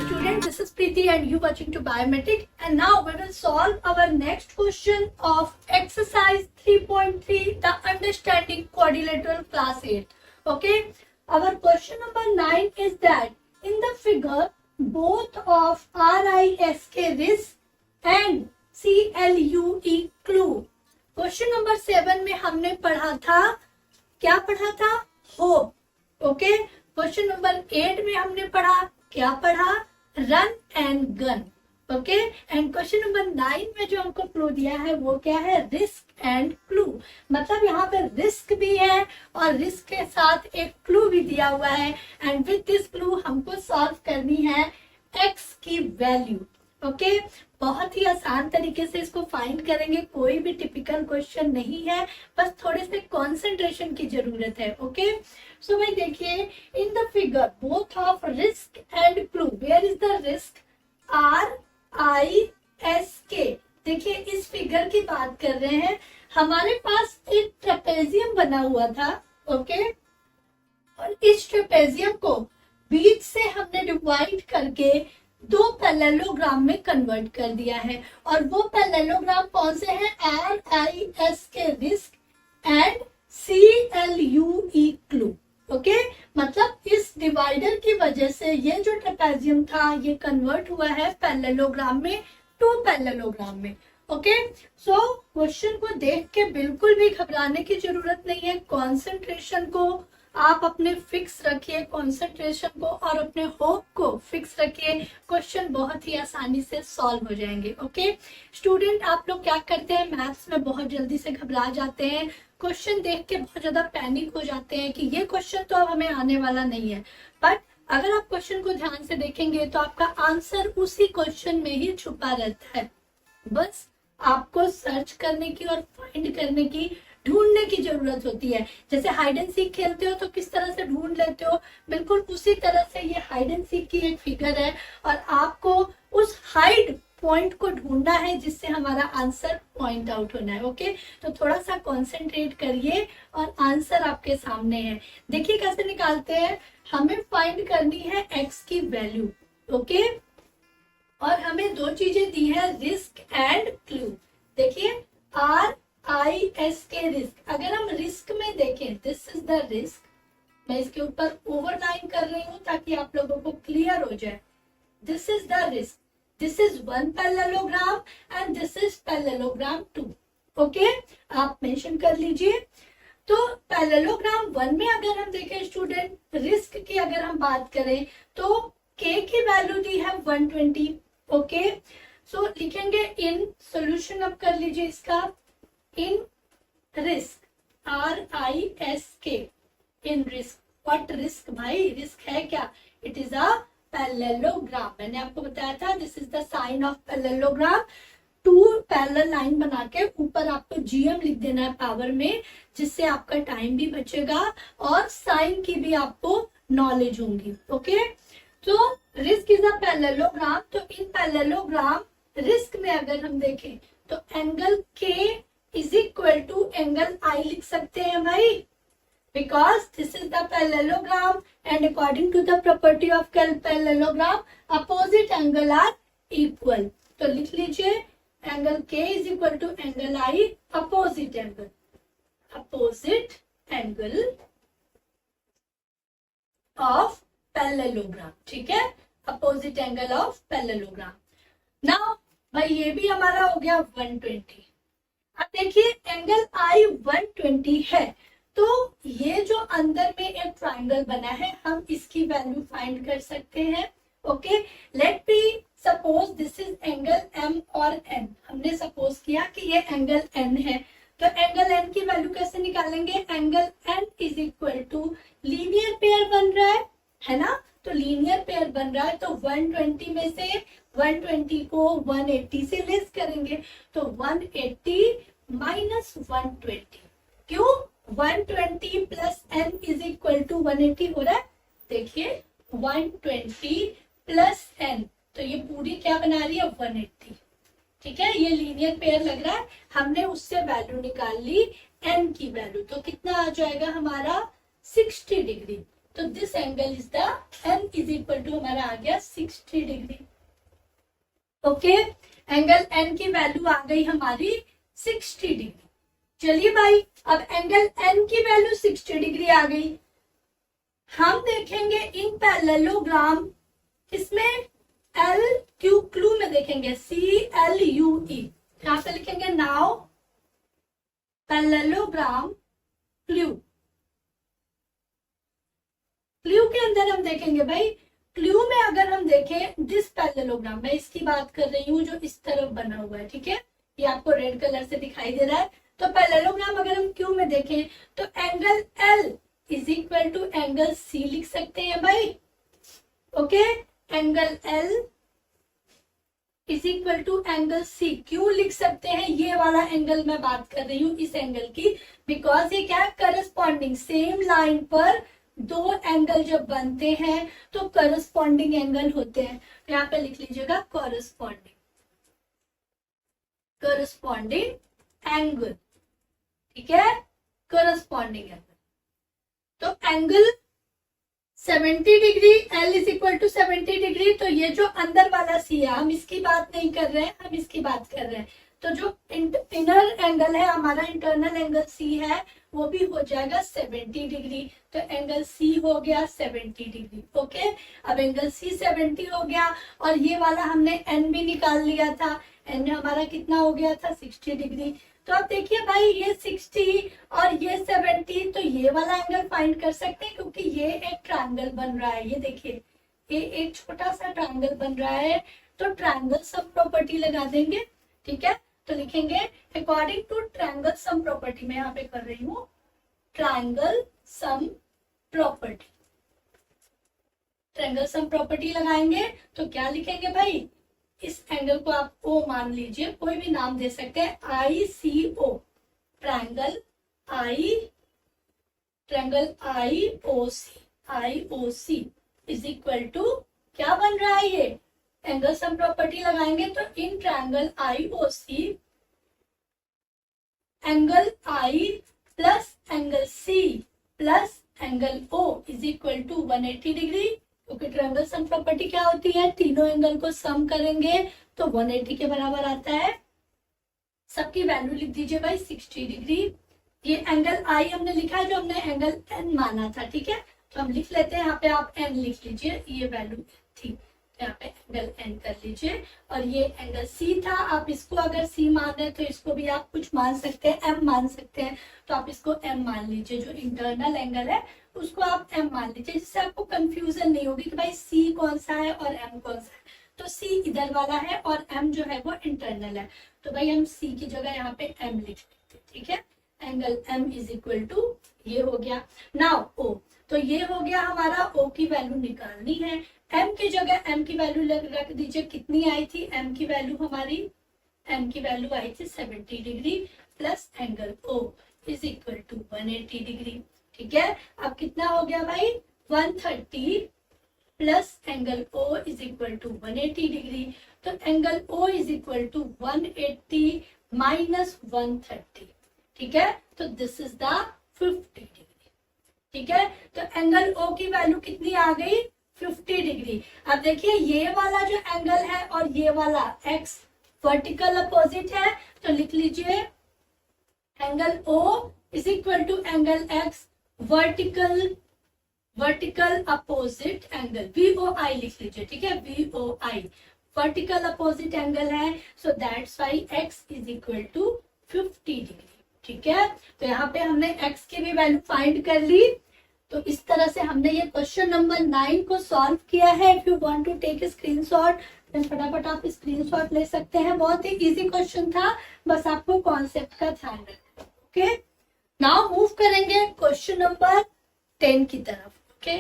student, this is Preeti and you watching to Biometric, and now we will solve our next question of exercise 3.3, the understanding quadrilateral class 8. Okay, our question number 9 is that in the figure both of RISK risk and CLUE clue. Question number 7 में हमने पढ़ा था, क्या पढ़ा था? Hope. Okay, question number 8 में हमने पढ़ा, क्या पढ़ा? Run and gun. Okay, and question number 9 में जो हमको क्लू दिया है वो क्या है? Risk and clue. मतलब यहाँ पे रिस्क भी है और रिस्क के साथ एक क्लू भी दिया हुआ है, एंड विद दिस क्लू हमको सॉल्व करनी है एक्स की वैल्यू. ओके, बहुत ही आसान तरीके से इसको फाइंड करेंगे, कोई भी टिपिकल क्वेश्चन नहीं है, बस थोड़े से कंसंट्रेशन की जरूरत है. ओके, सो भाई देखिए, in the figure both of risk and clue, where is the risk? RISK. देखिए, इस फिगर की बात कर रहे हैं. हमारे पास एक ट्रेपेजियम बना हुआ था. ओके, और इस ट्रेपेजियम को बीच से हमने डिवाइड करके दो पैरेललोग्राम में कन्वर्ट कर दिया है, और वो पैरेललोग्राम कौन से हैं? RISK risk and CLUE clue. Okay, मतलब इस डिवाइडर की वजह से ये जो ट्रेपेजियम था ये कन्वर्ट हुआ है पैरेललोग्राम में, टू पैरेललोग्राम में. ओके, सो क्वेश्चन को देख के बिल्कुल भी घबराने की जरूरत नहीं है. कॉन्सेंट्रेशन को आप अपने फिक्स रखिए, कॉन्सेंट्रेशन को और अपने होप को फिक्स रखिए. क्वेश्चन बहुत ही आसानी से सॉल्व हो जाएंगे. ओके स्टूडेंट, आप लोग क्या करते हैं? मैथ्स में बहुत जल्दी से घबरा जाते हैं, क्वेश्चन देख के बहुत ज्यादा पैनिक हो जाते हैं कि ये क्वेश्चन तो अब हमें आने वाला नहीं है. बट अगर आप क्वेश्चन को ध्यान से देखेंगे तो आपका आंसर उसी क्वेश्चन में ही छुपा रहता है. बस आपको सर्च करने की और फाइंड करने की, ढूंढने की जरूरत होती है. जैसे हाइड एंड सीक खेलते हो तो किस तरह से ढूंढ लेते हो, बिल्कुल उसी तरह से ये हाइड एंड सीक की एक फिगर है, और आपको उस हाइड पॉइंट को ढूंढना है जिससे हमारा आंसर पॉइंट आउट होना है. ओके, तो थोड़ा सा कंसंट्रेट करिए और आंसर आपके सामने है. देखिए कैसे निकालते हैं. हमें फाइंड करनी है एक्स की वैल्यू. ओके, और हमें दो चीजें दी है, रिस्क एंड क्लू. देखिए, RISK रिस्क. अगर हम रिस्क में देखें, दिस इज द रिस्क. मैं इसके ऊपर ओवरलाइन कर रही हूं ताकि आप लोगों को क्लियर हो जाए. This is the risk. This is one parallelogram and this is parallelogram 2. Okay, आप मेंशन कर लीजिए. तो पैरेललोग्राम 1 में अगर हम देखें स्टूडेंट, रिस्क की अगर हम बात करें तो K की वैल्यू दी है 120. ओके, सो लिखेंगे इन सॉल्यूशन. अब कर लीजिए इसका, in risk, RISK, in risk. What risk? भाई रिस्क है क्या? It is a parallelogram. मैंने आपको बताया था, this is the sign of parallelogram. Two parallel line बना के ऊपर आपको GM लिख देना है पावर में, जिससे आपका टाइम भी बचेगा और साइन की भी आपको नॉलेज होगी. ओके, तो रिस्क इज अ पैरेललोग्राम. तो इन पैरेललोग्राम रिस्क में अगर हम देखें तो angle K is equal to angle I लिख सकते हैं भाई, because this is the parallelogram and according to the property of parallelogram opposite angle are equal. तो लिख लीजिए angle K is equal to angle I opposite angle, opposite angle of parallelogram. ठीक है, opposite angle of parallelogram. Now भाई ये भी हमारा हो गया 120. अब देखिए एंगल I 120 है, तो ये जो अंदर में एक ट्राइंगल बना है, हम इसकी वैल्यू फाइंड कर सकते हैं. Okay, let be suppose this is angle M और N. हमने सपोज किया कि ये एंगल N है, तो एंगल N की वैल्यू कैसे निकालेंगे? Angle N is equal to linear pair बन रहा है ना. तो लीनियर पेयर बन रहा है तो 120 में से 120 को 180 से लेस करेंगे, तो 180 माइनस 120. क्यों? 120 plus N is equal to 180 हो रहा है. देखिए 120 प्लस N, तो ये पूरी क्या बना रही है? 180. ठीक है, ये लीनियर पेयर लग रहा है. हमने उससे वैल्यू निकाल ली N की वैल्यू, तो कितना आ जाएगा हमारा? 60 डिग्री. तो this angle is the N is equal to हमारा आ गया 60 डिग्री। ओके, एंगल एन की वैल्यू आ गई हमारी 60 डिग्री। चलिए भाई, अब एंगल एन की वैल्यू 60 डिग्री आ गई। हम देखेंगे इन पैरेललोग्राम, इसमें एल क्यू क्लू में देखेंगे CLUE, यहां पे लिखेंगे नाउ पैरेललोग्राम क्लू। क्लू के अंदर हम देखेंगे भाई, क्लू में अगर हम देखें दिस पैरेललोग्राम, मैं इसकी बात कर रही हूँ जो इस तरफ बना हुआ है, ठीक है, ये आपको रेड कलर से दिखाई दे रहा है। तो पैरेललोग्राम अगर हम क्यू में देखें तो angle L is equal to angle C लिख सकते हैं भाई। Okay, angle L is equal to angle C क्यों लिख सकते हैं, ये वाला एंगल मैं बात कर रही हूँ इस एंगल की, बिकॉज ये क्या है, करस्पॉन्डिंग सेम लाइन पर दो एंगल जब बनते हैं तो करस्पॉन्डिंग एंगल होते हैं। यहाँ पे लिख लीजिएगा करस्पॉन्डिंग एंगल, ठीक है, करस्पॉन्डिंग एंगल। तो angle 70 degree, L is equal to 70 degree. तो ये जो अंदर वाला सी है, हम इसकी बात नहीं कर रहे हैं, हम इसकी बात कर रहे हैं। तो जो इनर एंगल है हमारा, इंटरनल एंगल सी है, वो भी हो जाएगा 70 डिग्री। तो एंगल सी हो गया 70 डिग्री। ओके, अब एंगल सी 70 हो गया और ये वाला हमने एन भी निकाल लिया था, एन हमारा कितना हो गया था 60 डिग्री। तो अब देखिए भाई, ये 60 और ये 70, तो ये वाला एंगल फाइंड कर सकते हैं क्योंकि ये एक ट्रायंगल बन रहा है। ये देखिए, ये एक छोटा सा ट्रायंगल बन रहा है, तो ट्रायंगल सम प्रॉपर्टी लगा देंगे, ठीक है। तो लिखेंगे according to triangle sum property, मैं यहाँ पे कर रही हूँ triangle sum property. Triangle sum property लगाएंगे तो क्या लिखेंगे भाई, इस एंगल को आप O मान लीजिए, कोई भी नाम दे सकते हैं, ICO, triangle IOC is equal to क्या बन रहा है, ये एंगल सम प्रॉपर्टी लगाएंगे तो in triangle IOC angle I plus angle C plus angle O is equal to 180 degree. क्योंकि ट्रायंगल सम प्रॉपर्टी क्या होती है, तीनों एंगल को सम करेंगे तो 180 के बराबर आता है। सबकी वैल्यू लिख दीजिए भाई 60 डिग्री। ये एंगल आई हमने लिखा है जो हमने एंगल एन माना था, ठीक है, तो हम लिख लेते हैं, यहाँ पे आप एन लिख लीजिए, ये वैल्यू थी, यहाँ पे एंगल एन कर लीजिए। और ये एंगल सी था, आप इसको अगर सी मान रहे तो इसको भी आप कुछ मान सकते हैं, एम मान सकते हैं, तो आप इसको एम मान लीजिए। जो इंटरनल एंगल है उसको आप एम मान लीजिए, जिससे आपको कंफ्यूजन नहीं होगी कि भाई सी कौन सा है और एम कौन सा है। तो सी इधर वाला है और एम जो है वो इंटरनल है, तो भाई हम सी की जगह यहाँ पे एम लिख लेते हैं, ठीक है। Angle M is equal to ये हो गया। नाउ ओ, तो ये हो गया हमारा, ओ की वैल्यू निकालनी है। एम की जगह एम की वैल्यू रख दीजिए, कितनी आई थी एम की वैल्यू हमारी, एम की वैल्यू आई थी 70 degree plus angle O is equal to 180 degree, ठीक है। अब कितना हो गया भाई, 130 plus angle O is equal to 180 degree. तो angle O is equal to 180 minus 130, ठीक है। तो दिस इज द 50 डिग्री, ठीक है। तो एंगल ओ की वैल्यू कितनी आ गई, 50 डिग्री। अब देखिए, ये वाला जो एंगल है और ये वाला एक्स वर्टिकल अपोजिट है, तो लिख लीजिए angle O is equal to angle x vertical opposite angle, VOI लिख लीजिए, ठीक है, VOI वर्टिकल अपोजिट एंगल है, so that's why x is equal to 50 degree, ठीक है। तो यहाँ पे हमने x की भी वैल्यू फाइंड कर ली। तो इस तरह से हमने ये क्वेश्चन नंबर 9 को सॉल्व किया है। If you want to take screenshot, फटाफट आप स्क्रीनशॉट ले सकते हैं। बहुत ही इजी क्वेश्चन था, बस आपको कॉन्सेप्ट का ध्यान रखना, ओके। नाउ मूव करेंगे क्वेश्चन नंबर 10 की तरफ, ओके।